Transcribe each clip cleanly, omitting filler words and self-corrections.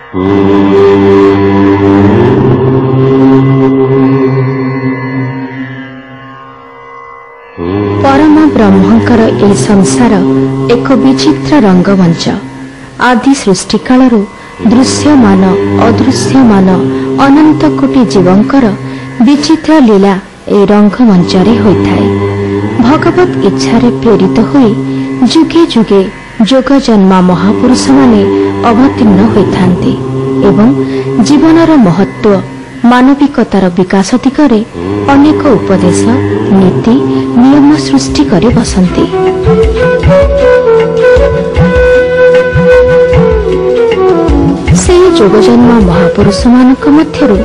परम ब्रह्मंकर ए संसार एक विचित्र रंगमंच। आदि सृष्टि कालरू दृश्यमान अदृश्यमान अनंत कोटि जीवंकर विचित्र लीला ए रंगमंचरे होइथाए। भगवत इच्छारे प्रेरित होई जुगे जुगे जोग जन्मा महापुरुष माने अवतीर्ण होइथांती एवं जीवनर महत्व मानविकतार विकास दिगरे अनेक उपदेश नीति नियम सृष्टि करि बसंती। से जोगजन्मा महापुरुष मानक मध्यरु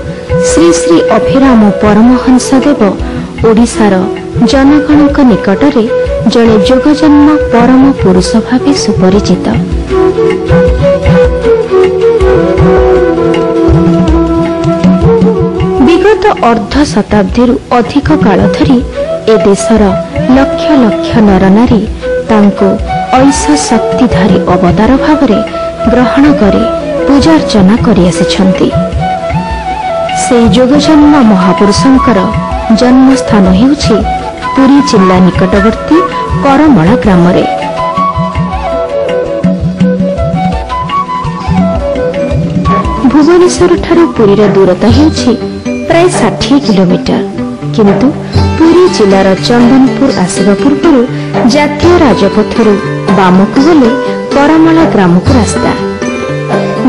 श्री श्री अभिराम परमहंस देव ओडिशार जनगणक निकटरे जड़े जोगजन्मा परम पुरुष भावे सुपरिचित। विगत अर्ध शताब्दी अधिक काल धरी ए देशर लक्ष लक्ष नरनारी तांको ऐश शक्तिधारी अवतार भावरे ग्रहण करे पूजार्चना करि आसिछंती। से जोगजन्मा महापुरुषंकर जन्म स्थान हेउछि पुरी जिल्ला निकटवर्ती करमला ग्राम रे। भुवनेश्वर ठारू पुरी रा दूरता हेउछि प्राय 60 किलोमीटर, किंतु पुरी जिलार चंदनपुर आसिबा पूर्व जातीय राजपथरू बामकु गले करमला ग्राम को रास्ता।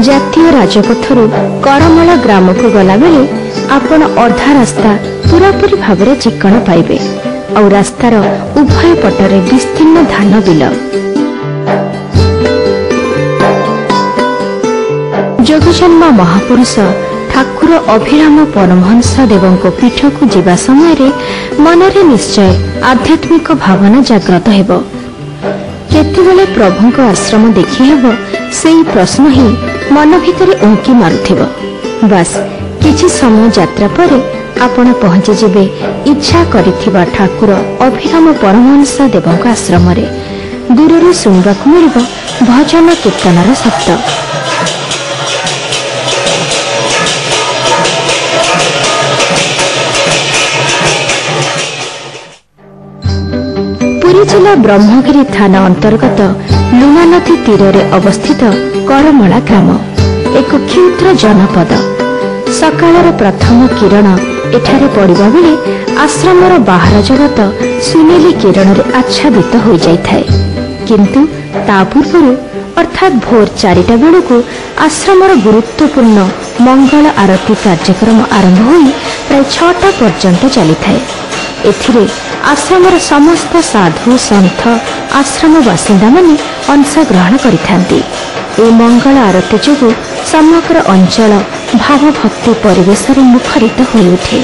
जातीय राजपथरू करमला ग्राम को गला बेले आपण अर्धा रास्ता पूरापूरी भावरे चिकण पाइबे और रास्तार उभय पटरे विस्तीर्ण धान बिल। जोगजन्मा महापुरुष ठाकुर अभिराम परमहंस देवंको पीठ को जीवा समय मनरे निश्चय आध्यात्मिक भावना जाग्रत हेबो। केतेबेले प्रभुंको आश्रम देखि हेबो सेही प्रश्न ही मन भितरे उंकी मारुथिबो। बस किछि समय यात्रा परे आपण पहुंची जिबे इच्छा करिथिबा ठाकुर अभिराम परमहंस देवंको आश्रम रे। दूरରୁ ଶୁଣିବାକୁ ମିଳିବ ଭଜନ କୀର୍ତ୍ତନର ଶବ୍ଦ। पुरी जिला ब्रह्मगिरी थाना अंतर्गत लुना नदी तीर अवस्थित करमला ग्राम एक क्षुद्र जनपद। सकाळर प्रथम किरण एठारे पड़िबा बेले आश्रमर बाहर जगत सुनेली किरण रे आच्छादित हो जाइथाए, किंतु ता पूर्व अर्थात भोर 4टा बेलू आश्रमर गुरुत्वपूर्ण मंगल आरती कार्यक्रम आरंभ होई प्राय 6टा पर्यंत चली थाए। एथिरे आश्रमर समस्त साधु सन्थ आश्रम बासिंदा माने अंशग्रहण करिथांती। ए मंगल आरती जोगु समग्र अंचल भावभक्ति परिवेश मुखरित हो उठे।